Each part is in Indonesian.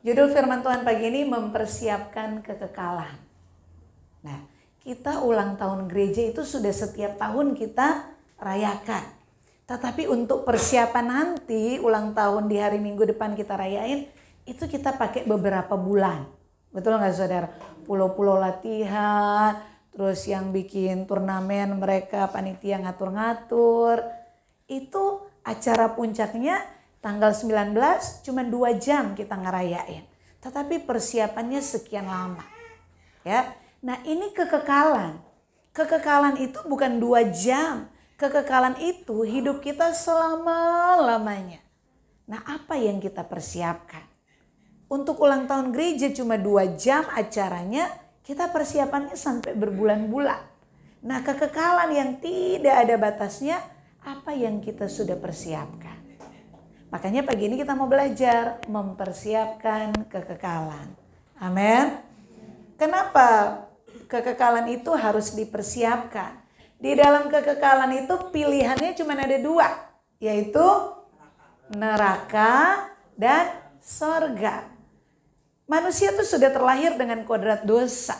Judul firman Tuhan pagi ini mempersiapkan kekekalan. Nah, kita ulang tahun gereja itu sudah setiap tahun kita rayakan. Tetapi untuk persiapan nanti ulang tahun di hari Minggu depan kita rayain, itu kita pakai beberapa bulan. Betul nggak saudara? Pulau-pulau latihan, terus yang bikin turnamen mereka panitia ngatur-ngatur. Itu acara puncaknya tanggal 19 cuma 2 jam kita ngerayain. Tetapi persiapannya sekian lama. Ya. Nah, ini kekekalan. Kekekalan itu bukan 2 jam. Kekekalan itu hidup kita selama-lamanya. Nah, apa yang kita persiapkan? Untuk ulang tahun gereja cuma 2 jam acaranya, kita persiapannya sampai berbulan-bulan. Nah, kekekalan yang tidak ada batasnya, apa yang kita sudah persiapkan? Makanya pagi ini kita mau belajar mempersiapkan kekekalan. Amin. Kenapa kekekalan itu harus dipersiapkan? Di dalam kekekalan itu pilihannya cuma ada 2, yaitu neraka dan sorga. Manusia itu sudah terlahir dengan kodrat dosa.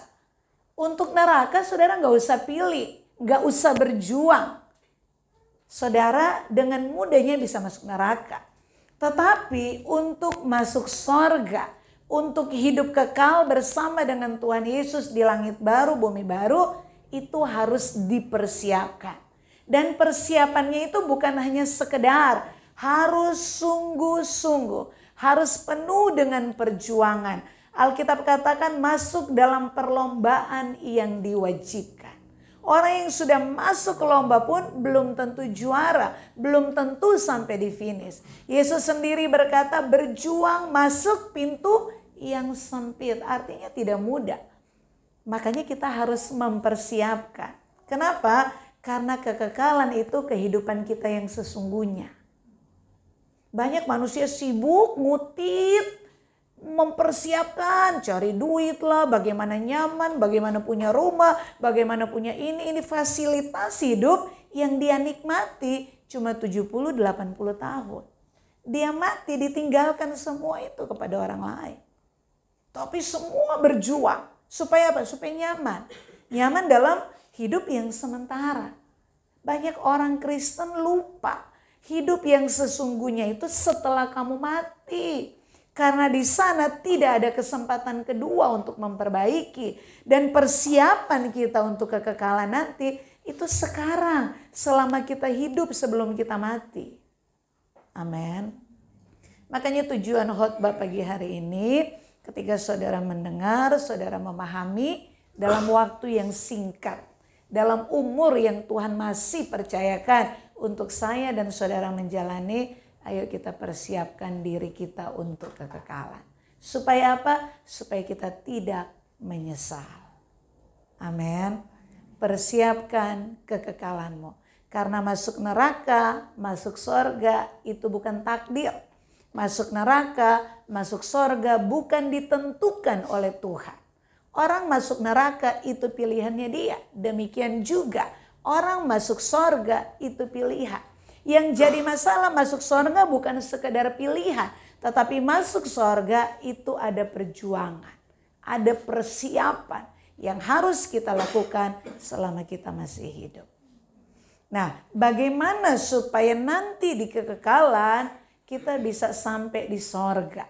Untuk neraka saudara gak usah pilih, gak usah berjuang. Saudara dengan mudahnya bisa masuk neraka. Tetapi untuk masuk sorga, untuk hidup kekal bersama dengan Tuhan Yesus di langit baru, bumi baru, itu harus dipersiapkan. Dan persiapannya itu bukan hanya sekedar, harus sungguh-sungguh, harus penuh dengan perjuangan. Alkitab katakan masuk dalam perlombaan yang diwajibkan. Orang yang sudah masuk ke lomba pun belum tentu juara, belum tentu sampai di finish. Yesus sendiri berkata berjuang masuk pintu yang sempit, artinya tidak mudah. Makanya kita harus mempersiapkan. Kenapa? Karena kekekalan itu kehidupan kita yang sesungguhnya. Banyak manusia sibuk ngutit, mempersiapkan, cari duit lah, bagaimana nyaman, bagaimana punya rumah, bagaimana punya ini fasilitas hidup yang dia nikmati cuma 70-80 tahun. Dia mati ditinggalkan semua itu kepada orang lain. Tapi semua berjuang, supaya apa? Supaya nyaman. Nyaman dalam hidup yang sementara. Banyak orang Kristen lupa hidup yang sesungguhnya itu setelah kamu mati. Karena di sana tidak ada kesempatan kedua untuk memperbaiki. Dan persiapan kita untuk kekekalan nanti itu sekarang. Selama kita hidup sebelum kita mati. Amin. Makanya tujuan khotbah pagi hari ini, ketika saudara mendengar, saudara memahami dalam waktu yang singkat. Dalam umur yang Tuhan masih percayakan untuk saya dan saudara menjalani. Ayo kita persiapkan diri kita untuk kekekalan. Supaya apa? Supaya kita tidak menyesal. Amin. Persiapkan kekekalanmu. Karena masuk neraka, masuk sorga itu bukan takdir. Masuk neraka, masuk sorga bukan ditentukan oleh Tuhan. Orang masuk neraka itu pilihannya dia. Demikian juga orang masuk sorga itu pilihan. Yang jadi masalah masuk sorga bukan sekedar pilihan. Tetapi masuk sorga itu ada perjuangan. Ada persiapan yang harus kita lakukan selama kita masih hidup. Nah, bagaimana supaya nanti di kekekalan kita bisa sampai di sorga.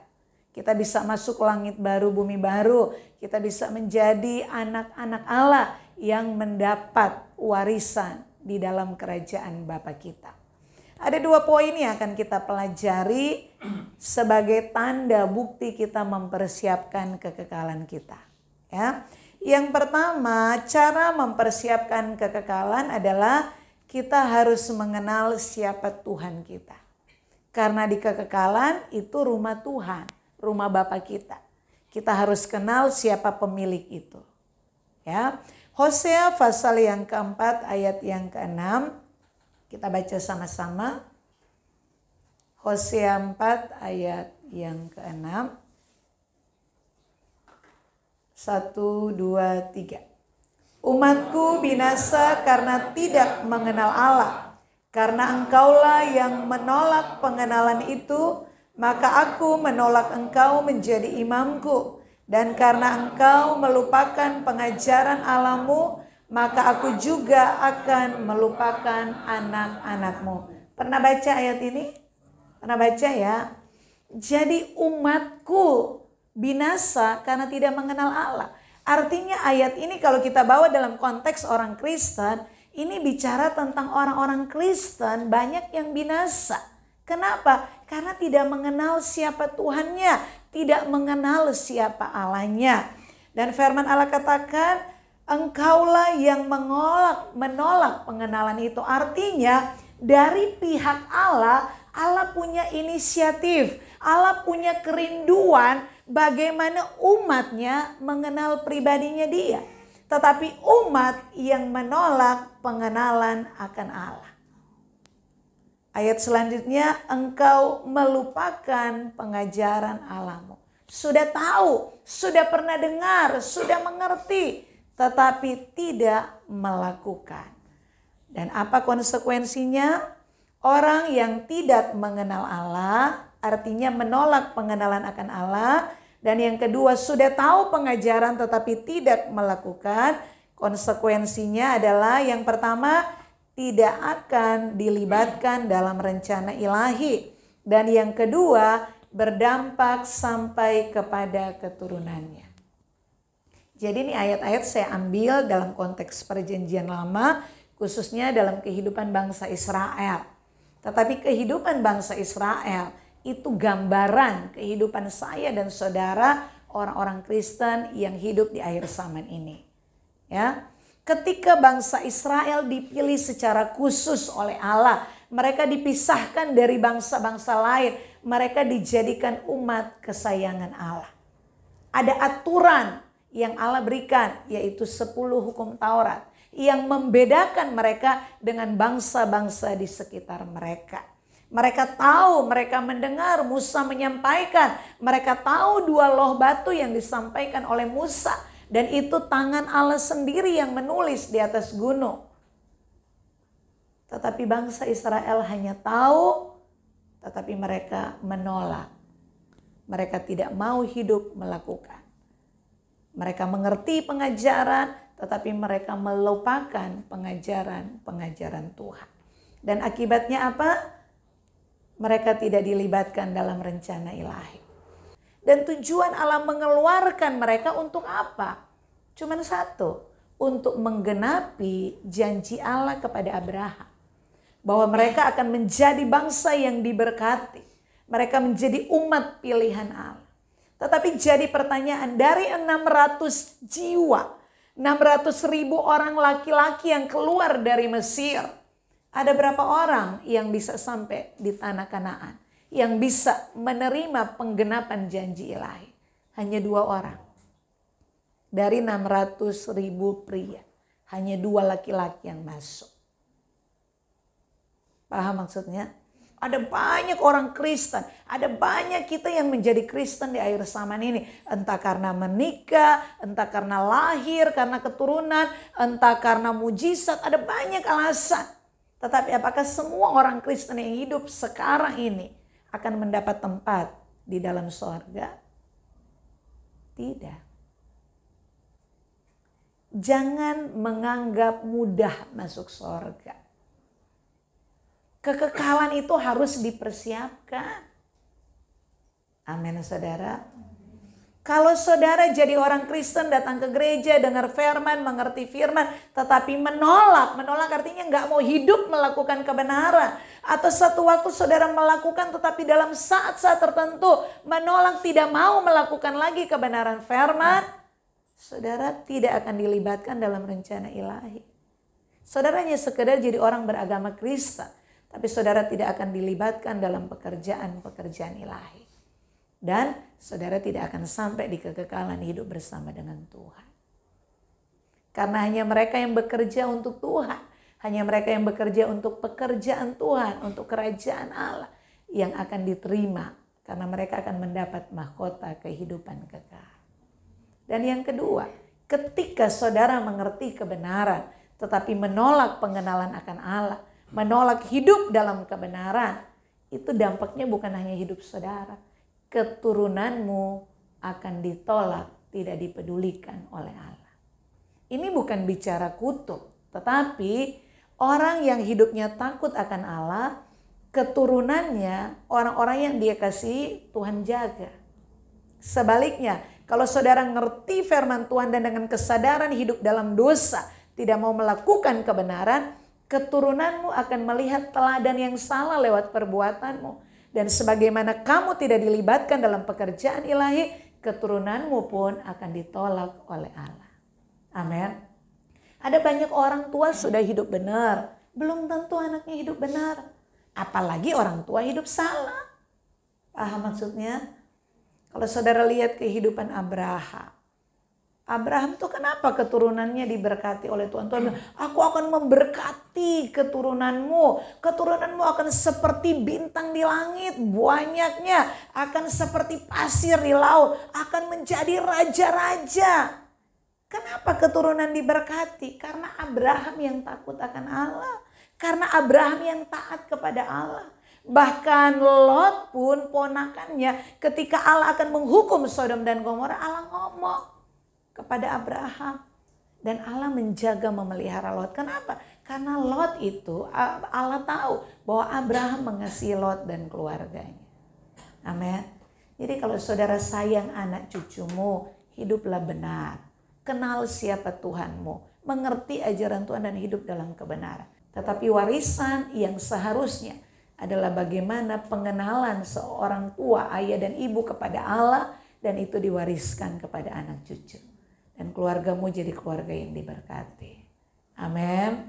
Kita bisa masuk langit baru, bumi baru. Kita bisa menjadi anak-anak Allah yang mendapat warisan di dalam kerajaan Bapa kita. Ada 2 poin yang akan kita pelajari sebagai tanda bukti kita mempersiapkan kekekalan kita. Ya. Yang pertama, cara mempersiapkan kekekalan adalah kita harus mengenal siapa Tuhan kita. Karena di kekekalan itu rumah Tuhan, rumah Bapa kita. Kita harus kenal siapa pemilik itu. Ya. Hosea pasal yang keempat ayat yang ke-6. Kita baca sama-sama. Hosea 4 ayat yang ke-6. 1, 2, 3. Umatku binasa karena tidak mengenal Allah. Karena engkaulah yang menolak pengenalan itu, maka aku menolak engkau menjadi imamku. Dan karena engkau melupakan pengajaran Allahmu, maka aku juga akan melupakan anak-anakmu. Pernah baca ayat ini? Pernah baca ya? Jadi umatku binasa karena tidak mengenal Allah. Artinya ayat ini kalau kita bawa dalam konteks orang Kristen, ini bicara tentang orang-orang Kristen banyak yang binasa. Kenapa? Karena tidak mengenal siapa Tuhannya, tidak mengenal siapa Allahnya. Dan firman Allah katakan, engkaulah yang menolak pengenalan itu. Artinya dari pihak Allah, Allah punya inisiatif, Allah punya kerinduan bagaimana umatnya mengenal pribadinya dia. Tetapi umat yang menolak pengenalan akan Allah. Ayat selanjutnya, engkau melupakan pengajaran Allahmu. Sudah tahu, sudah pernah dengar, sudah mengerti, tetapi tidak melakukan. Dan apa konsekuensinya? Orang yang tidak mengenal Allah, artinya menolak pengenalan akan Allah. Dan yang kedua, sudah tahu pengajaran tetapi tidak melakukan. Konsekuensinya adalah yang pertama, tidak akan dilibatkan dalam rencana ilahi. Dan yang kedua, berdampak sampai kepada keturunannya. Jadi ini ayat-ayat saya ambil dalam konteks perjanjian lama, khususnya dalam kehidupan bangsa Israel. Tetapi kehidupan bangsa Israel itu gambaran kehidupan saya dan saudara orang-orang Kristen yang hidup di akhir zaman ini. Ya. Ketika bangsa Israel dipilih secara khusus oleh Allah, mereka dipisahkan dari bangsa-bangsa lain, mereka dijadikan umat kesayangan Allah. Ada aturan yang Allah berikan, yaitu 10 hukum Taurat, yang membedakan mereka dengan bangsa-bangsa di sekitar mereka. Mereka tahu, mereka mendengar Musa menyampaikan, mereka tahu 2 loh batu yang disampaikan oleh Musa. Dan itu tangan Allah sendiri yang menulis di atas gunung. Tetapi bangsa Israel hanya tahu, tetapi mereka menolak. Mereka tidak mau hidup melakukan. Mereka mengerti pengajaran, tetapi mereka melupakan pengajaran Tuhan. Dan akibatnya apa? Mereka tidak dilibatkan dalam rencana ilahi. Dan tujuan Allah mengeluarkan mereka untuk apa? Cuman satu, untuk menggenapi janji Allah kepada Abraham. Bahwa mereka akan menjadi bangsa yang diberkati. Mereka menjadi umat pilihan Allah. Tetapi jadi pertanyaan, dari 600 jiwa, 600.000 orang laki-laki yang keluar dari Mesir, ada berapa orang yang bisa sampai di tanah Kanaan? Yang bisa menerima penggenapan janji ilahi? Hanya 2 orang. Dari 600.000 pria, hanya 2 laki-laki yang masuk. Paham maksudnya? Ada banyak orang Kristen, ada banyak kita yang menjadi Kristen di akhir zaman ini. Entah karena menikah, entah karena lahir, karena keturunan, entah karena mujizat, ada banyak alasan. Tetapi apakah semua orang Kristen yang hidup sekarang ini akan mendapat tempat di dalam surga? Tidak. Jangan menganggap mudah masuk surga. Kekekalan itu harus dipersiapkan. Amin, saudara. Kalau saudara jadi orang Kristen, datang ke gereja, dengar firman, mengerti firman, tetapi menolak artinya nggak mau hidup melakukan kebenaran. Atau satu waktu saudara melakukan tetapi dalam saat-saat tertentu menolak, tidak mau melakukan lagi kebenaran firman, saudara tidak akan dilibatkan dalam rencana ilahi. Saudara hanya sekedar jadi orang beragama Kristen, tapi saudara tidak akan dilibatkan dalam pekerjaan-pekerjaan ilahi. Dan saudara tidak akan sampai di kekekalan hidup bersama dengan Tuhan. Karena hanya mereka yang bekerja untuk Tuhan, hanya mereka yang bekerja untuk pekerjaan Tuhan, untuk kerajaan Allah, yang akan diterima. Karena mereka akan mendapat mahkota kehidupan kekal. Dan yang kedua, ketika saudara mengerti kebenaran, tetapi menolak pengenalan akan Allah, menolak hidup dalam kebenaran, itu dampaknya bukan hanya hidup saudara. Keturunanmu akan ditolak, tidak dipedulikan oleh Allah. Ini bukan bicara kutuk, tetapi orang yang hidupnya takut akan Allah, keturunannya, orang-orang yang dia kasih, Tuhan jaga. Sebaliknya, kalau saudara ngerti firman Tuhan dan dengan kesadaran hidup dalam dosa, tidak mau melakukan kebenaran, keturunanmu akan melihat teladan yang salah lewat perbuatanmu. Dan sebagaimana kamu tidak dilibatkan dalam pekerjaan ilahi, keturunanmu pun akan ditolak oleh Allah. Amin. Ada banyak orang tua sudah hidup benar, belum tentu anaknya hidup benar. Apalagi orang tua hidup salah. Paham maksudnya? Kalau saudara lihat kehidupan Abraham tuh kenapa keturunannya diberkati oleh Tuhan? Tuhan bilang, aku akan memberkati keturunanmu. Keturunanmu akan seperti bintang di langit, banyaknya. Akan seperti pasir di laut, akan menjadi raja-raja. Kenapa keturunan diberkati? Karena Abraham yang takut akan Allah. Karena Abraham yang taat kepada Allah. Bahkan Lot pun ponakannya, ketika Allah akan menghukum Sodom dan Gomora, Allah ngomong kepada Abraham. Dan Allah menjaga memelihara Lot. Kenapa? Karena Lot itu, Allah tahu bahwa Abraham mengasihi Lot dan keluarganya. Amin. Jadi kalau saudara sayang anak cucumu, hiduplah benar. Kenal siapa Tuhanmu. Mengerti ajaran Tuhan dan hidup dalam kebenaran. Tetapi warisan yang seharusnya adalah bagaimana pengenalan seorang tua, ayah dan ibu kepada Allah. Dan itu diwariskan kepada anak cucu. Dan keluargamu jadi keluarga yang diberkati. Amin.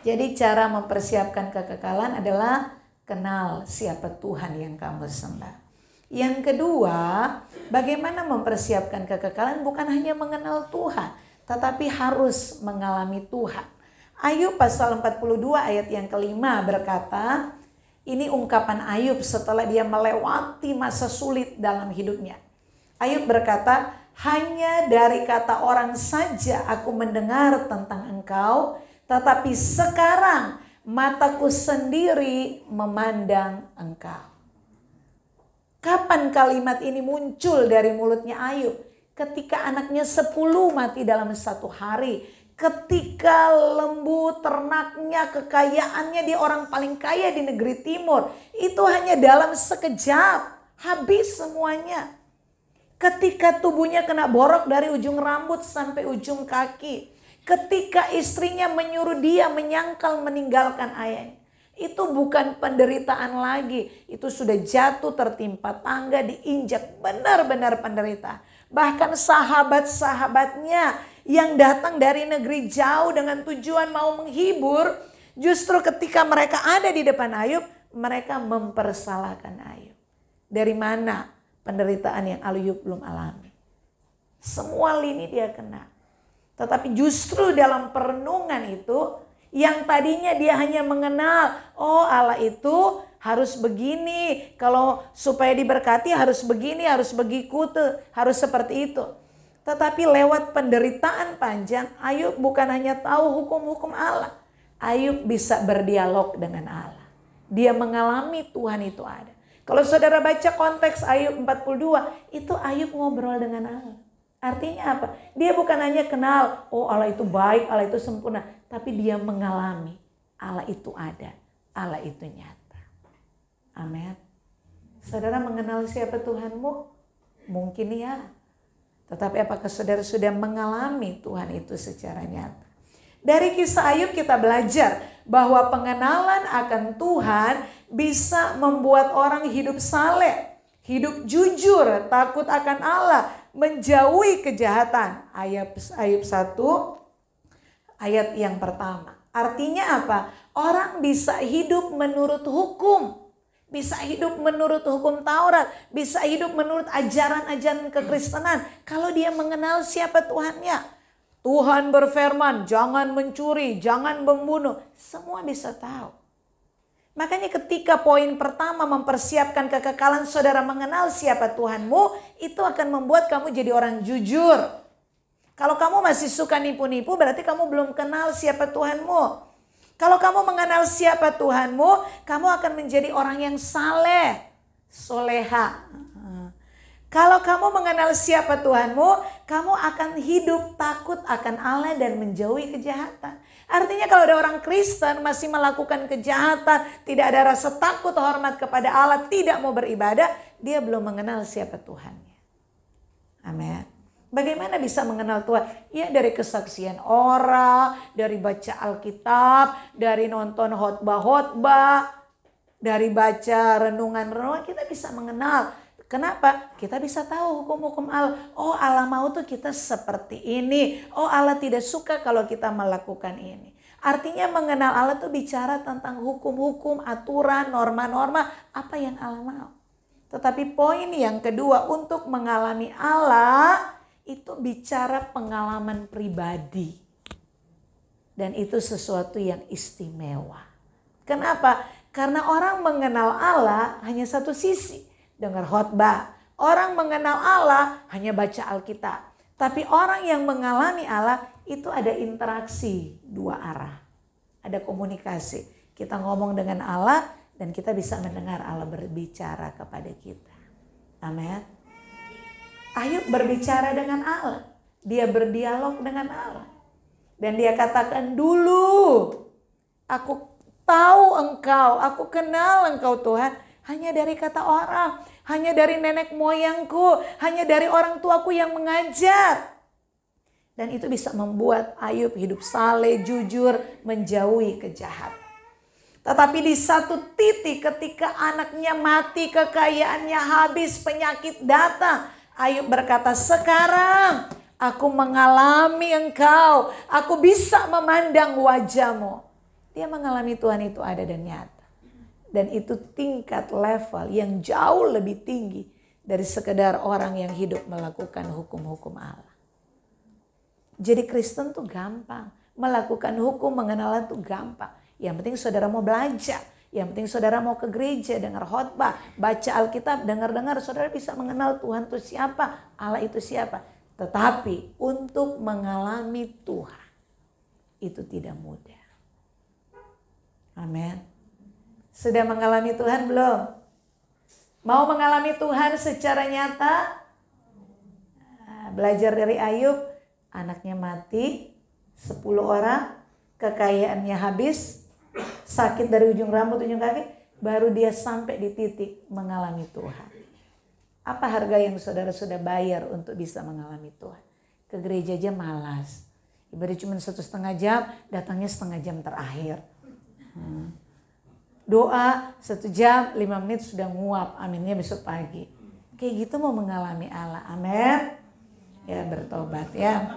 Jadi cara mempersiapkan kekekalan adalah kenal siapa Tuhan yang kamu sembah. Yang kedua, bagaimana mempersiapkan kekekalan bukan hanya mengenal Tuhan, tetapi harus mengalami Tuhan. Ayub pasal 42 ayat yang kelima berkata, ini ungkapan Ayub setelah dia melewati masa sulit dalam hidupnya. Ayub berkata, hanya dari kata orang saja aku mendengar tentang engkau, tetapi sekarang mataku sendiri memandang engkau. Kapan kalimat ini muncul dari mulutnya Ayub? Ketika anaknya 10 mati dalam satu hari. Ketika lembu, ternaknya, kekayaannya, dia orang paling kaya di negeri timur. Itu hanya dalam sekejap. Habis semuanya. Ketika tubuhnya kena borok dari ujung rambut sampai ujung kaki. Ketika istrinya menyuruh dia menyangkal meninggalkan ayahnya. Itu bukan penderitaan lagi. Itu sudah jatuh tertimpa tangga, diinjak. Benar-benar penderitaan. Bahkan sahabat-sahabatnya yang datang dari negeri jauh dengan tujuan mau menghibur. Justru ketika mereka ada di depan Ayub, mereka mempersalahkan Ayub. Dari mana penderitaan yang Ayub belum alami? Semua lini dia kena. Tetapi justru dalam perenungan itu, yang tadinya dia hanya mengenal, oh Allah itu harus begini, kalau supaya diberkati harus begini, harus begitu, harus seperti itu. Tetapi lewat penderitaan panjang, Ayub bukan hanya tahu hukum-hukum Allah. Ayub bisa berdialog dengan Allah. Dia mengalami Tuhan itu ada. Kalau saudara baca konteks Ayub 42, itu Ayub ngobrol dengan Allah. Artinya apa? Dia bukan hanya kenal, oh Allah itu baik, Allah itu sempurna. Tapi dia mengalami Allah itu ada, Allah itu nyata. Amin. Saudara mengenal siapa Tuhanmu? Mungkin ya. Tetapi apakah saudara sudah mengalami Tuhan itu secara nyata? Dari kisah Ayub kita belajar bahwa pengenalan akan Tuhan bisa membuat orang hidup saleh, hidup jujur, takut akan Allah, menjauhi kejahatan. Ayub 1 ayat yang pertama. Artinya apa? Orang bisa hidup menurut hukum. Bisa hidup menurut hukum Taurat. Bisa hidup menurut ajaran-ajaran kekristenan. Kalau dia mengenal siapa Tuhannya. Tuhan berfirman, jangan mencuri, jangan membunuh. Semua bisa tahu. Makanya ketika poin pertama mempersiapkan kekekalan, saudara mengenal siapa Tuhanmu, itu akan membuat kamu jadi orang jujur. Kalau kamu masih suka nipu-nipu, berarti kamu belum kenal siapa Tuhanmu. Kalau kamu mengenal siapa Tuhanmu, kamu akan menjadi orang yang saleh, soleha. Kalau kamu mengenal siapa Tuhanmu, kamu akan hidup takut akan Allah dan menjauhi kejahatan. Artinya kalau ada orang Kristen masih melakukan kejahatan, tidak ada rasa takut hormat kepada Allah, tidak mau beribadah, dia belum mengenal siapa Tuhannya. Amin. Bagaimana bisa mengenal Tuhan? Ya dari kesaksian orang, dari baca Alkitab, dari nonton khotbah-khotbah, dari baca renungan-renungan, kita bisa mengenal. Kenapa? Kita bisa tahu hukum-hukum Allah. Oh, Allah mau tuh kita seperti ini. Oh, Allah tidak suka kalau kita melakukan ini. Artinya mengenal Allah tuh bicara tentang hukum-hukum, aturan, norma-norma, apa yang Allah mau. Tetapi poin yang kedua, untuk mengalami Allah itu bicara pengalaman pribadi. Dan itu sesuatu yang istimewa. Kenapa? Karena orang mengenal Allah hanya satu sisi. Dengar khotbah. Orang mengenal Allah hanya baca Alkitab. Tapi orang yang mengalami Allah itu ada interaksi dua arah. Ada komunikasi. Kita ngomong dengan Allah dan kita bisa mendengar Allah berbicara kepada kita. Amin. Ayub berbicara dengan Allah. Dia berdialog dengan Allah. Dan dia katakan, dulu aku tahu engkau, aku kenal engkau Tuhan. Hanya dari kata orang, hanya dari nenek moyangku, hanya dari orang tuaku yang mengajar. Dan itu bisa membuat Ayub hidup saleh, jujur, menjauhi kejahatan. Tetapi di satu titik ketika anaknya mati, kekayaannya habis, penyakit datang, Ayub berkata, sekarang aku mengalami engkau, aku bisa memandang wajahmu. Dia mengalami Tuhan itu ada dan nyata. Dan itu tingkat level yang jauh lebih tinggi dari sekedar orang yang hidup melakukan hukum-hukum Allah. Jadi Kristen tuh gampang. Melakukan hukum, mengenal Allah tuh gampang. Yang penting saudara mau belajar. Yang penting saudara mau ke gereja, dengar khotbah, baca Alkitab, dengar-dengar, saudara bisa mengenal Tuhan itu siapa, Allah itu siapa. Tetapi untuk mengalami Tuhan itu tidak mudah. Amin. Sudah mengalami Tuhan belum? Mau mengalami Tuhan secara nyata? Belajar dari Ayub, anaknya mati, 10 orang, kekayaannya habis, sakit dari ujung rambut, ujung kaki, baru dia sampai di titik mengalami Tuhan. Apa harga yang saudara sudah bayar untuk bisa mengalami Tuhan? Ke gereja aja malas. Ibadah cuma 1,5 jam, datangnya setengah jam terakhir. Doa 1 jam, 5 menit sudah nguap. Aminnya besok pagi. Kayak gitu mau mengalami Allah. Amin. Ya bertobat ya.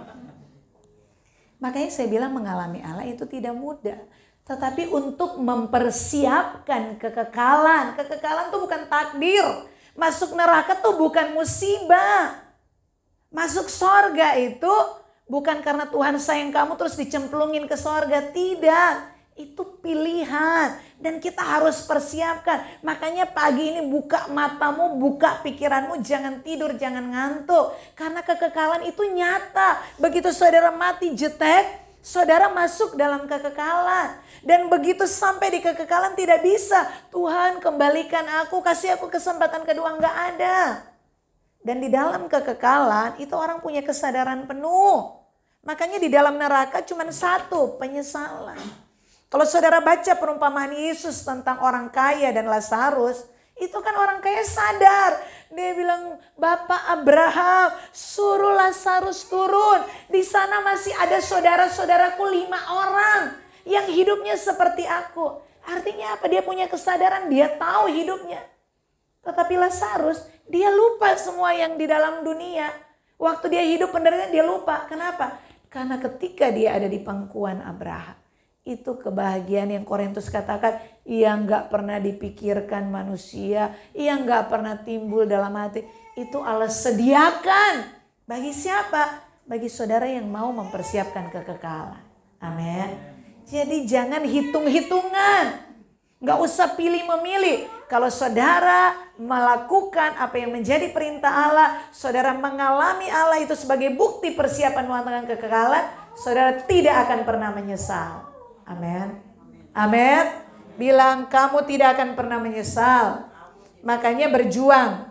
Makanya saya bilang mengalami Allah itu tidak mudah. Tetapi untuk mempersiapkan kekekalan. Kekekalan itu bukan takdir. Masuk neraka tuh bukan musibah. Masuk sorga itu bukan karena Tuhan sayang kamu terus dicemplungin ke sorga. Tidak. Itu pilihan dan kita harus persiapkan. Makanya pagi ini buka matamu, buka pikiranmu, jangan tidur, jangan ngantuk. Karena kekekalan itu nyata. Begitu saudara mati jetek, saudara masuk dalam kekekalan. Dan begitu sampai di kekekalan tidak bisa. Tuhan kembalikan aku, kasih aku kesempatan kedua, enggak ada. Dan di dalam kekekalan itu orang punya kesadaran penuh. Makanya di dalam neraka cuma satu, penyesalan. Kalau saudara baca perumpamaan Yesus tentang orang kaya dan Lazarus, itu kan orang kaya sadar. Dia bilang, Bapak Abraham, suruh Lazarus turun. Di sana masih ada saudara-saudaraku 5 orang yang hidupnya seperti aku. Artinya apa? Dia punya kesadaran, dia tahu hidupnya. Tetapi Lazarus, dia lupa semua yang di dalam dunia. Waktu dia hidup penderitaan, dia lupa. Kenapa? Karena ketika dia ada di pangkuan Abraham. Itu kebahagiaan yang Korintus katakan yang gak pernah dipikirkan manusia, yang gak pernah timbul dalam hati. Itu Allah sediakan. Bagi siapa? Bagi saudara yang mau mempersiapkan kekekalan. Amin. Jadi jangan hitung-hitungan. Gak usah pilih memilih. Kalau saudara melakukan apa yang menjadi perintah Allah, saudara mengalami Allah itu sebagai bukti persiapan mengantarkan kekekalan, saudara tidak akan pernah menyesal. Amin. Amin. Bilang kamu tidak akan pernah menyesal. Makanya berjuang.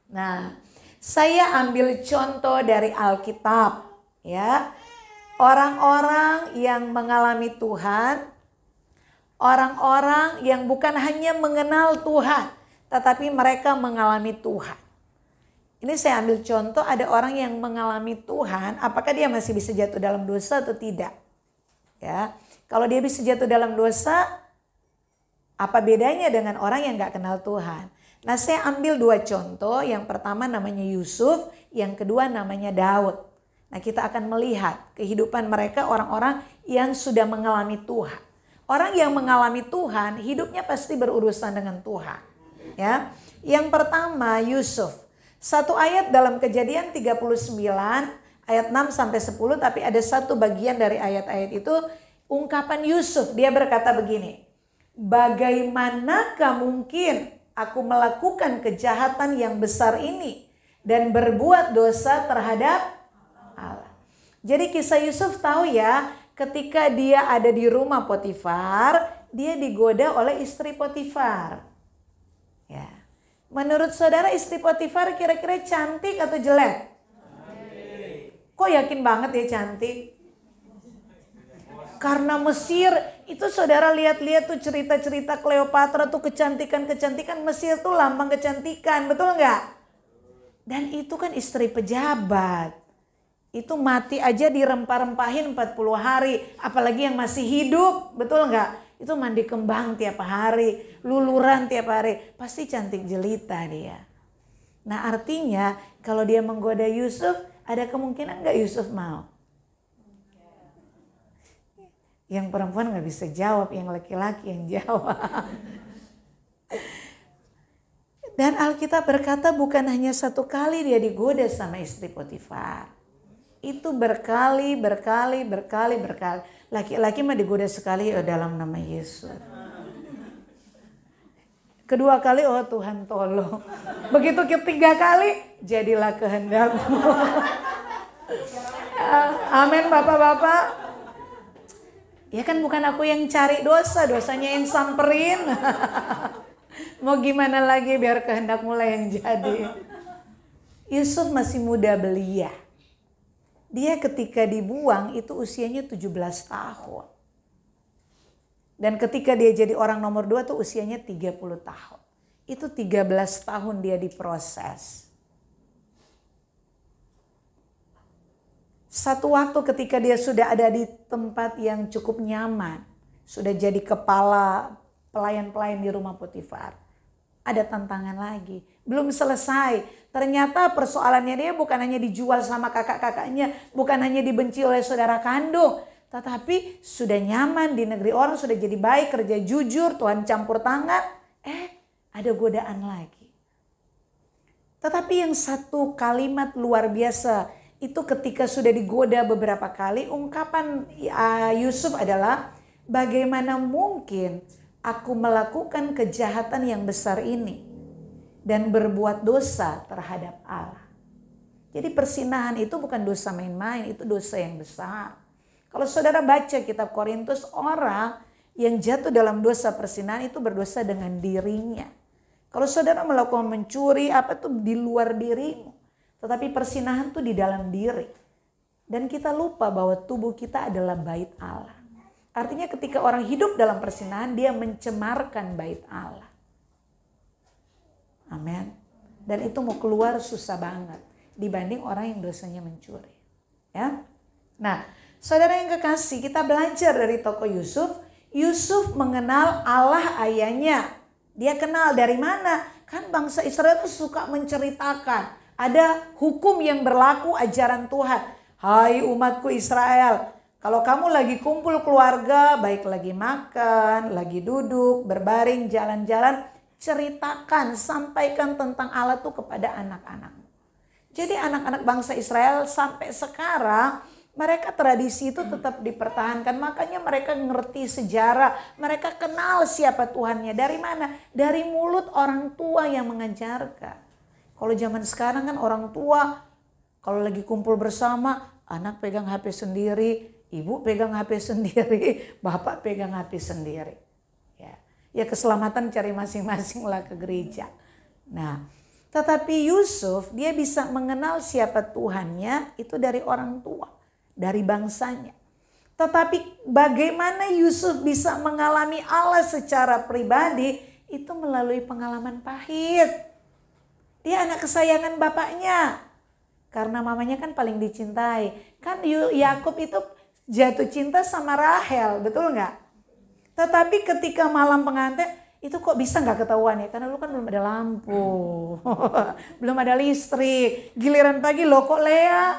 Nah, saya ambil contoh dari Alkitab, ya. Orang-orang yang mengalami Tuhan, orang-orang yang bukan hanya mengenal Tuhan, tetapi mereka mengalami Tuhan. Ini saya ambil contoh, ada orang yang mengalami Tuhan, apakah dia masih bisa jatuh dalam dosa atau tidak? Ya, kalau dia bisa jatuh dalam dosa, apa bedanya dengan orang yang gak kenal Tuhan? Nah, saya ambil dua contoh. Yang pertama namanya Yusuf, yang kedua namanya Daud. Nah, kita akan melihat kehidupan mereka, orang-orang yang sudah mengalami Tuhan. Orang yang mengalami Tuhan, hidupnya pasti berurusan dengan Tuhan. Ya, yang pertama Yusuf. Satu ayat dalam Kejadian 39 ayat 6 sampai 10, tapi ada satu bagian dari ayat-ayat itu ungkapan Yusuf. Dia berkata begini, bagaimanakah mungkin aku melakukan kejahatan yang besar ini dan berbuat dosa terhadap Allah. Jadi kisah Yusuf tahu ya, ketika dia ada di rumah Potifar, dia digoda oleh istri Potifar. Ya. Menurut saudara istri Potifar kira-kira cantik atau jelek? Kok yakin banget ya cantik? Karena Mesir itu saudara lihat-lihat tuh cerita-cerita Kleopatra tuh kecantikan-kecantikan. Mesir tuh lambang kecantikan, betul nggak? Dan itu kan istri pejabat. Itu mati aja dirempah-rempahin 40 hari. Apalagi yang masih hidup, betul nggak? Itu mandi kembang tiap hari, luluran tiap hari. Pasti cantik jelita dia. Nah artinya kalau dia menggoda Yusuf, ada kemungkinan nggak Yusuf mau? Yang perempuan gak bisa jawab, yang laki-laki yang jawab. Dan Alkitab berkata bukan hanya satu kali dia digoda sama istri Potifar. Itu berkali. Laki-laki mah digoda sekali dalam nama Yesus. Kedua kali, oh Tuhan tolong. Begitu ketiga kali, jadilah kehendakmu. Amin Bapak-bapak. Ya kan bukan aku yang cari dosa, dosanya yang samperin. Mau gimana lagi biar kehendak mulai yang jadi. Yusuf masih muda belia. Dia ketika dibuang itu usianya 17 tahun. Dan ketika dia jadi orang nomor 2 tuh usianya 30 tahun. Itu 13 tahun dia diproses. Satu waktu ketika dia sudah ada di tempat yang cukup nyaman, sudah jadi kepala pelayan-pelayan di rumah Potifar, ada tantangan lagi. Belum selesai. Ternyata persoalannya dia bukan hanya dijual sama kakak-kakaknya, bukan hanya dibenci oleh saudara kandung, tetapi sudah nyaman di negeri orang, sudah jadi baik, kerja jujur, Tuhan campur tangan. Ada godaan lagi. Tetapi yang satu kalimat luar biasa, itu ketika sudah digoda beberapa kali, ungkapan Yusuf adalah, bagaimana mungkin aku melakukan kejahatan yang besar ini dan berbuat dosa terhadap Allah. Jadi persinahan itu bukan dosa main-main, itu dosa yang besar. Kalau saudara baca kitab Korintus, orang yang jatuh dalam dosa persinahan itu berdosa dengan dirinya. Kalau saudara melakukan mencuri, apa itu di luar dirimu. Tetapi persinahan itu di dalam diri. Dan kita lupa bahwa tubuh kita adalah bait Allah. Artinya ketika orang hidup dalam persinahan, dia mencemarkan bait Allah. Amin. Dan itu mau keluar susah banget dibanding orang yang dosanya mencuri. Ya. Nah, saudara yang kekasih, kita belajar dari tokoh Yusuf. Yusuf mengenal Allah ayahnya. Dia kenal dari mana? Kan bangsa Israel itu suka menceritakan. Ada hukum yang berlaku, ajaran Tuhan. Hai umatku Israel, kalau kamu lagi kumpul keluarga, baik lagi makan, lagi duduk, berbaring, jalan-jalan, ceritakan, sampaikan tentang Allah tuh kepada anak-anakmu. Jadi anak-anak bangsa Israel sampai sekarang, mereka tradisi itu tetap dipertahankan. Makanya mereka ngerti sejarah, mereka kenal siapa Tuhannya. Dari mana? Dari mulut orang tua yang mengajarkan. Kalau zaman sekarang kan orang tua kalau lagi kumpul bersama, anak pegang HP sendiri, Ibu pegang HP sendiri, bapak pegang HP sendiri. Ya keselamatan cari masing-masing lah ke gereja. Nah, tetapi Yusuf dia bisa mengenal siapa Tuhannya itu dari orang tua, dari bangsanya. Tetapi bagaimana Yusuf bisa mengalami Allah secara pribadi itu melalui pengalaman pahit. Dia anak kesayangan bapaknya. Karena mamanya kan paling dicintai. Kan Yakub itu jatuh cinta sama Rahel, betul nggak? Tetapi ketika malam pengantin itu kok bisa nggak ketahuan ya? Karena lu kan belum ada lampu, belum ada listrik. Giliran pagi lo kok Lea.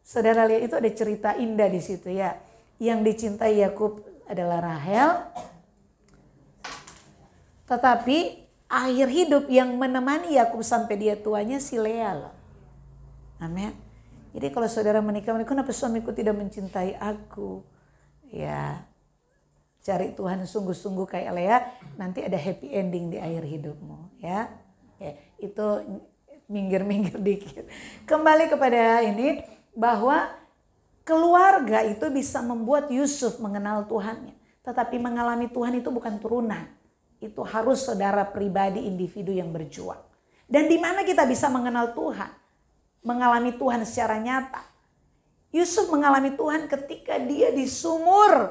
Saudara lihat itu ada cerita indah di situ ya. Yang dicintai Yakub adalah Rahel. Tetapi akhir hidup yang menemani Yakub sampai dia tuanya si Lea loh. Amin. Jadi kalau saudara menikah, kenapa suamiku tidak mencintai aku? Ya, cari Tuhan sungguh-sungguh kayak Lea, nanti ada happy ending di akhir hidupmu. Ya, itu minggir-minggir dikit. Kembali kepada ini, bahwa keluarga itu bisa membuat Yusuf mengenal Tuhannya. Tetapi mengalami Tuhan itu bukan turunan. Itu harus saudara pribadi, individu yang berjuang. Dan di mana kita bisa mengenal Tuhan? Mengalami Tuhan secara nyata. Yusuf mengalami Tuhan ketika dia di sumur.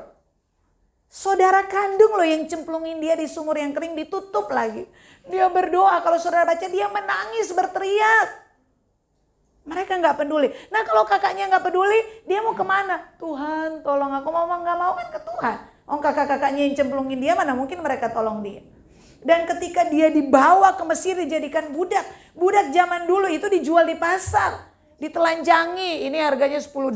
Saudara kandung loh yang cemplungin dia di sumur yang kering, ditutup lagi. Dia berdoa, kalau saudara baca dia menangis berteriak. Mereka nggak peduli. Nah kalau kakaknya nggak peduli, dia mau kemana? Tuhan tolong aku, mau nggak mau kan ke Tuhan. Oh kakak-kakaknya yang cemplungin dia, mana mungkin mereka tolong dia. Dan ketika dia dibawa ke Mesir dijadikan budak. Budak zaman dulu itu dijual di pasar. Ditelanjangi, ini harganya $10.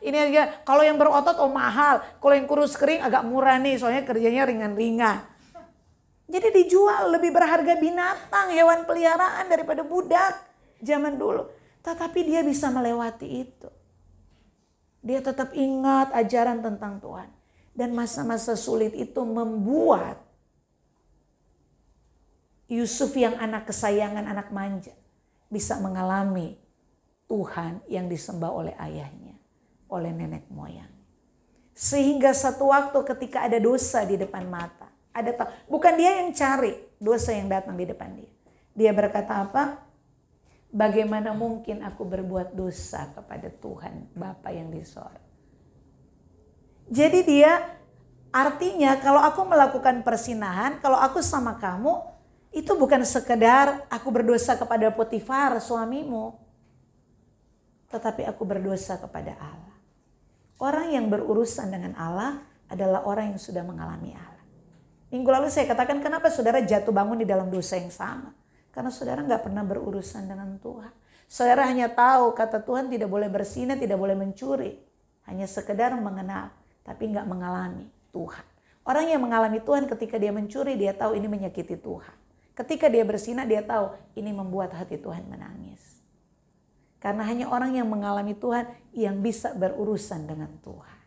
Ini harga, kalau yang berotot mahal. Kalau yang kurus kering agak murah nih, soalnya kerjanya ringan-ringan. Jadi dijual, lebih berharga binatang, hewan peliharaan daripada budak zaman dulu. Tetapi dia bisa melewati itu. Dia tetap ingat ajaran tentang Tuhan. Dan masa-masa sulit itu membuat Yusuf yang anak kesayangan, anak manja, bisa mengalami Tuhan yang disembah oleh ayahnya, oleh nenek moyang. Sehingga satu waktu ketika ada dosa di depan mata, bukan dia yang cari dosa yang datang di depan dia. Dia berkata apa? Bagaimana mungkin aku berbuat dosa kepada Tuhan Bapa yang di sorga. Jadi dia artinya kalau aku melakukan persinahan, kalau aku sama kamu, itu bukan sekedar aku berdosa kepada Potifar suamimu. Tetapi aku berdosa kepada Allah. Orang yang berurusan dengan Allah adalah orang yang sudah mengalami Allah. Minggu lalu saya katakan kenapa saudara jatuh bangun di dalam dosa yang sama. Karena saudara gak pernah berurusan dengan Tuhan. Saudara hanya tahu kata Tuhan tidak boleh berzina, tidak boleh mencuri. Hanya sekedar mengenal, tapi gak mengalami Tuhan. Orang yang mengalami Tuhan ketika dia mencuri, dia tahu ini menyakiti Tuhan. Ketika dia berzina, dia tahu ini membuat hati Tuhan menangis. Karena hanya orang yang mengalami Tuhan yang bisa berurusan dengan Tuhan.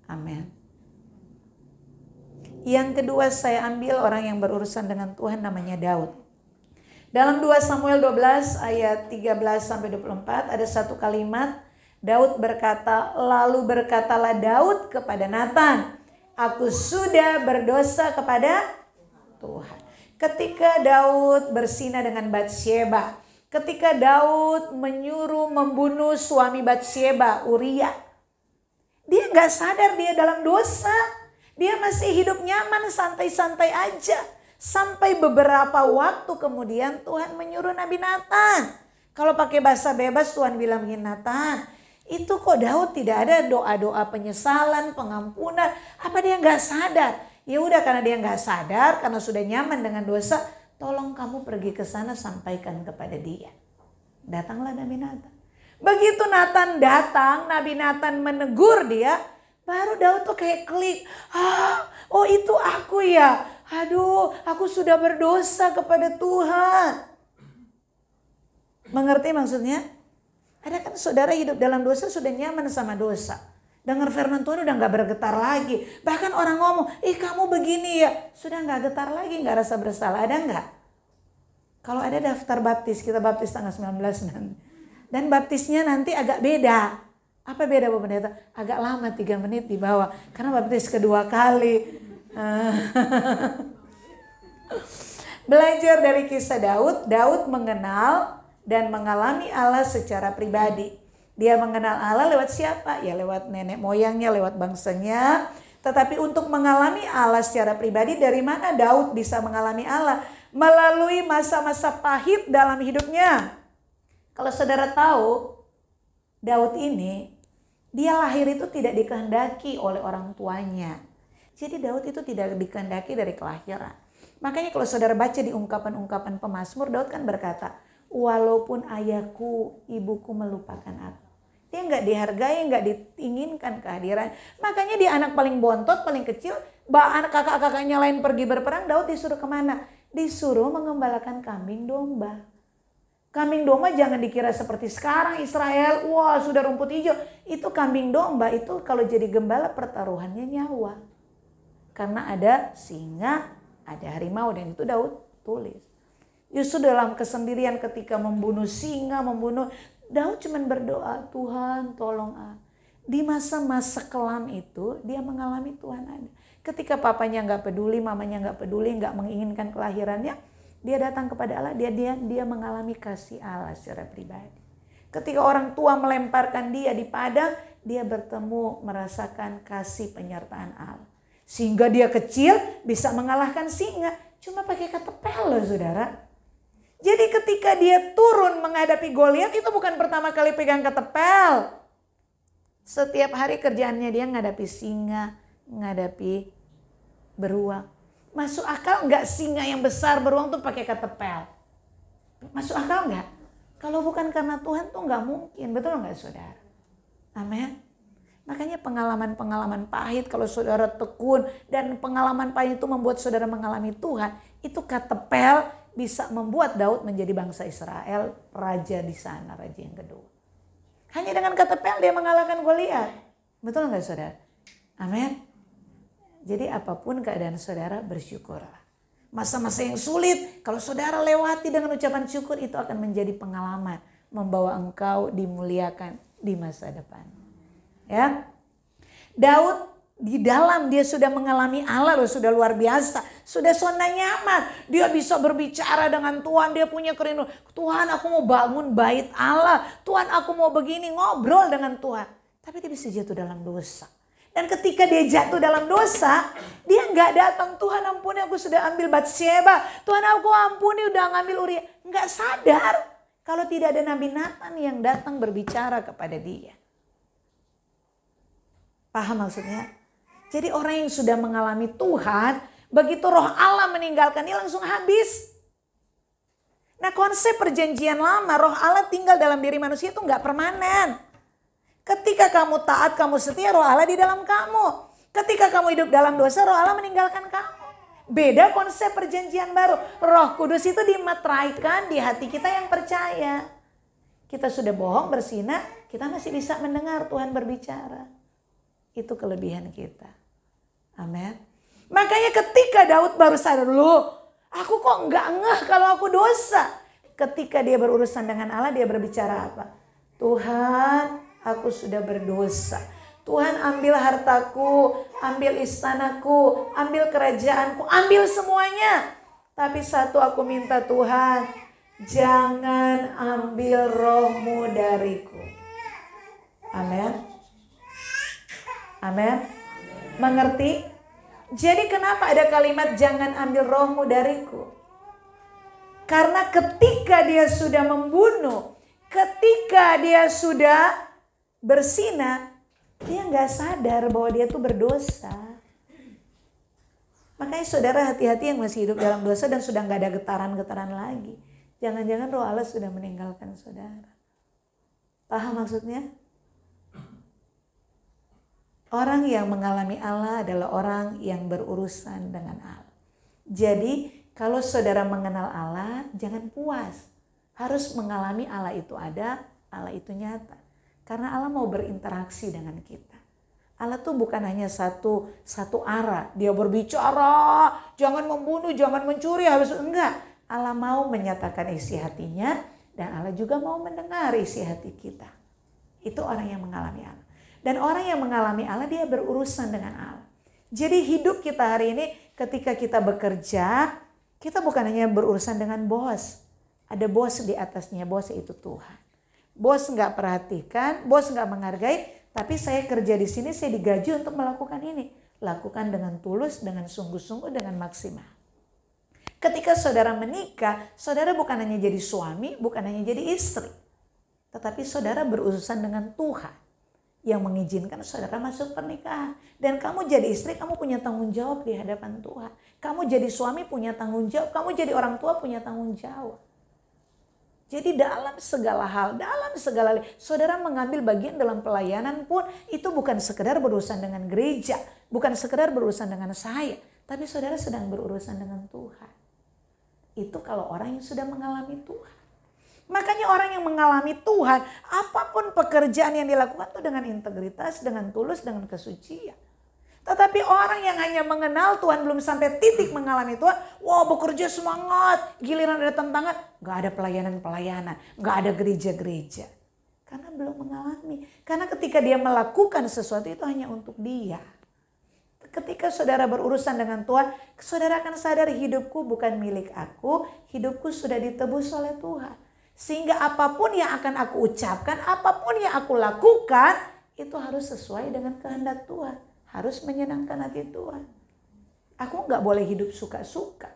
Amin. Yang kedua saya ambil orang yang berurusan dengan Tuhan namanya Daud. Dalam 2 Samuel 12 ayat 13-24 ada satu kalimat. Daud berkata, lalu berkatalah Daud kepada Nathan, aku sudah berdosa kepada Tuhan. Ketika Daud berzina dengan Batsyeba, ketika Daud menyuruh membunuh suami Batsyeba, Uria, dia gak sadar dia dalam dosa. Dia masih hidup nyaman, santai-santai aja. Sampai beberapa waktu kemudian Tuhan menyuruh Nabi Nathan. Kalau pakai bahasa bebas Tuhan bilang begini, Nathan, itu kok Daud tidak ada doa-doa penyesalan, pengampunan. Apa dia gak sadar? Ya udah karena dia nggak sadar, karena sudah nyaman dengan dosa, tolong kamu pergi ke sana sampaikan kepada dia. Datanglah Nabi Nathan. Begitu Nathan datang, Nabi Nathan menegur dia, baru Daud tuh kayak klik. Oh itu aku ya. Aduh, aku sudah berdosa kepada Tuhan. Mengerti maksudnya? Ada kan saudara hidup dalam dosa sudah nyaman sama dosa. Dengar firman Tuhan udah gak bergetar lagi. Bahkan orang ngomong, kamu begini ya. Sudah gak getar lagi, gak rasa bersalah. Ada gak? Kalau ada daftar baptis, kita baptis tanggal 19 nanti. Dan baptisnya nanti agak beda. Apa beda Bapak Pendeta? Agak lama 3 menit di bawah. Karena baptis kedua kali. Belajar dari kisah Daud. Daud mengenal dan mengalami Allah secara pribadi. Dia mengenal Allah lewat siapa? Ya lewat nenek moyangnya, lewat bangsanya. Tetapi untuk mengalami Allah secara pribadi, dari mana Daud bisa mengalami Allah? Melalui masa-masa pahit dalam hidupnya. Kalau saudara tahu, Daud ini, dia lahir itu tidak dikehendaki oleh orang tuanya. Jadi Daud itu tidak dikehendaki dari kelahiran. Makanya kalau saudara baca di ungkapan-ungkapan pemazmur, Daud kan berkata, walaupun ayahku, ibuku melupakan aku. Dia nggak dihargai, nggak diinginkan kehadiran. Makanya dia anak paling bontot, paling kecil. Anak kakak-kakaknya lain pergi berperang, Daud disuruh kemana? Disuruh mengembalakan kambing domba. Kambing domba jangan dikira seperti sekarang Israel, wah sudah rumput hijau. Itu kambing domba, itu kalau jadi gembala pertaruhannya nyawa. Karena ada singa, ada harimau, dan itu Daud tulis. Justru dalam kesendirian ketika membunuh singa, Daud cuma berdoa, Tuhan tolong aku. Di masa-masa kelam itu dia mengalami Tuhan ada. Ketika papanya nggak peduli, mamanya nggak peduli, nggak menginginkan kelahirannya, dia datang kepada Allah, dia mengalami kasih Allah secara pribadi. Ketika orang tua melemparkan dia di padang, dia bertemu merasakan kasih penyertaan Allah. Sehingga dia kecil bisa mengalahkan singa, cuma pakai ketepel loh saudara. Jadi ketika dia turun menghadapi Goliat, itu bukan pertama kali pegang ketepel. Setiap hari kerjaannya dia menghadapi singa, menghadapi beruang. Masuk akal nggak singa yang besar beruang tuh pakai ketepel? Masuk akal nggak? Kalau bukan karena Tuhan tuh nggak mungkin, betul nggak saudara? Amin. Makanya pengalaman-pengalaman pahit kalau saudara tekun dan pengalaman pahit itu membuat saudara mengalami Tuhan, itu ketepel bisa membuat Daud menjadi bangsa Israel, raja di sana, raja yang kedua. Hanya dengan ketepel dia mengalahkan Goliat. Betul nggak saudara? Amin. Jadi apapun keadaan saudara, bersyukurlah. Masa-masa yang sulit, kalau saudara lewati dengan ucapan syukur, itu akan menjadi pengalaman. Membawa engkau dimuliakan di masa depan. Ya, Daud di dalam dia sudah mengalami Allah loh, sudah luar biasa. Sudah zona nyaman. Dia bisa berbicara dengan Tuhan, dia punya kerinduan. Tuhan aku mau bangun bait Allah. Tuhan aku mau begini, ngobrol dengan Tuhan. Tapi dia bisa jatuh dalam dosa. Dan ketika dia jatuh dalam dosa, dia nggak datang, Tuhan ampuni aku sudah ambil Batsheba. Tuhan aku ampuni udah ngambil Uria. Nggak sadar kalau tidak ada Nabi Nathan yang datang berbicara kepada dia. Paham maksudnya? Jadi orang yang sudah mengalami Tuhan, begitu roh Allah meninggalkan dia langsung habis. Nah konsep perjanjian lama, roh Allah tinggal dalam diri manusia itu nggak permanen. Ketika kamu taat, kamu setia, roh Allah di dalam kamu. Ketika kamu hidup dalam dosa, roh Allah meninggalkan kamu. Beda konsep perjanjian baru. Roh Kudus itu dimeteraikan di hati kita yang percaya. Kita sudah bohong, bersinah, kita masih bisa mendengar Tuhan berbicara. Itu kelebihan kita. Amin. Makanya ketika Daud baru sadar, loh aku kok nggak ngeh kalau aku dosa. Ketika dia berurusan dengan Allah, dia berbicara apa? Tuhan, aku sudah berdosa. Tuhan ambil hartaku, ambil istanaku, ambil kerajaanku, ambil semuanya. Tapi satu aku minta Tuhan, jangan ambil rohmu dariku. Amin. Amin. Mengerti? Jadi kenapa ada kalimat jangan ambil rohmu dariku? Karena ketika dia sudah membunuh, ketika dia sudah bersinah, dia nggak sadar bahwa dia tuh berdosa. Makanya saudara hati-hati yang masih hidup dalam dosa dan sudah nggak ada getaran-getaran lagi. Jangan-jangan roh Allah sudah meninggalkan saudara. Paham maksudnya? Orang yang mengalami Allah adalah orang yang berurusan dengan Allah. Jadi kalau saudara mengenal Allah, jangan puas. Harus mengalami Allah itu ada, Allah itu nyata. Karena Allah mau berinteraksi dengan kita. Allah tuh bukan hanya satu arah. Dia berbicara, jangan membunuh, jangan mencuri, habis enggak. Allah mau menyatakan isi hatinya dan Allah juga mau mendengar isi hati kita. Itu orang yang mengalami Allah. Dan orang yang mengalami Allah, dia berurusan dengan Allah. Jadi hidup kita hari ini ketika kita bekerja, kita bukan hanya berurusan dengan bos. Ada bos di atasnya, bos itu Tuhan. Bos nggak perhatikan, bos nggak menghargai, tapi saya kerja di sini, saya digaji untuk melakukan ini. Lakukan dengan tulus, dengan sungguh-sungguh, dengan maksimal. Ketika saudara menikah, saudara bukan hanya jadi suami, bukan hanya jadi istri. Tetapi saudara berurusan dengan Tuhan yang mengizinkan saudara masuk pernikahan. Dan kamu jadi istri, kamu punya tanggung jawab di hadapan Tuhan. Kamu jadi suami punya tanggung jawab, kamu jadi orang tua punya tanggung jawab. Jadi dalam segala hal, saudara mengambil bagian dalam pelayanan pun itu bukan sekedar berurusan dengan gereja, bukan sekedar berurusan dengan saya, tapi saudara sedang berurusan dengan Tuhan. Itu kalau orang yang sudah mengalami Tuhan. Makanya orang yang mengalami Tuhan, apapun pekerjaan yang dilakukan itu dengan integritas, dengan tulus, dengan kesucian. Tetapi orang yang hanya mengenal Tuhan, belum sampai titik mengalami Tuhan, wah bekerja semangat, giliran ada tantangan, gak ada pelayanan-pelayanan, gak ada gereja-gereja. Karena belum mengalami. Karena ketika dia melakukan sesuatu itu hanya untuk dia. Ketika saudara berurusan dengan Tuhan, saudara akan sadar hidupku bukan milik aku, hidupku sudah ditebus oleh Tuhan. Sehingga apapun yang akan aku ucapkan, apapun yang aku lakukan, itu harus sesuai dengan kehendak Tuhan. Harus menyenangkan hati Tuhan. Aku nggak boleh hidup suka-suka.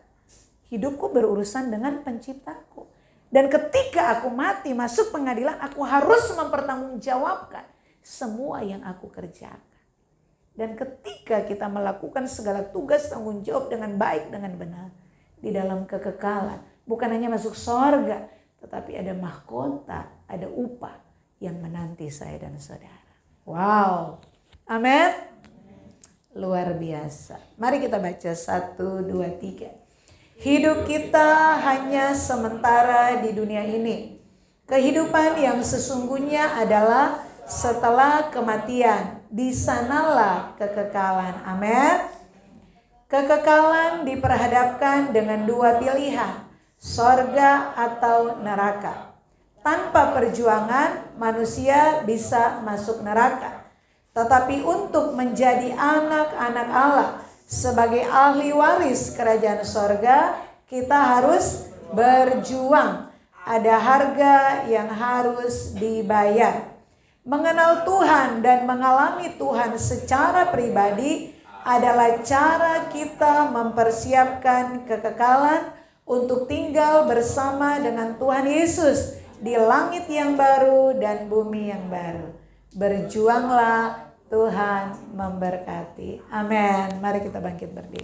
Hidupku berurusan dengan penciptaku. Dan ketika aku mati masuk pengadilan, aku harus mempertanggungjawabkan semua yang aku kerjakan. Dan ketika kita melakukan segala tugas tanggung jawab dengan baik, dengan benar. Di dalam kekekalan. Bukan hanya masuk sorga. Tetapi ada mahkota, ada upah yang menanti saya dan saudara. Wow. Amin. Luar biasa. Mari kita baca 1, 2, 3. Hidup kita hanya sementara di dunia ini. Kehidupan yang sesungguhnya adalah setelah kematian. Di sanalah kekekalan. Amin. Kekekalan diperhadapkan dengan dua pilihan. Sorga atau neraka. Tanpa perjuangan manusia bisa masuk neraka. Tetapi untuk menjadi anak-anak Allah sebagai ahli waris kerajaan sorga, kita harus berjuang. Ada harga yang harus dibayar. Mengenal Tuhan dan mengalami Tuhan secara pribadi adalah cara kita mempersiapkan kekekalan untuk tinggal bersama dengan Tuhan Yesus di langit yang baru dan bumi yang baru. Berjuanglah, Tuhan memberkati. Amin. Mari kita bangkit berdiri.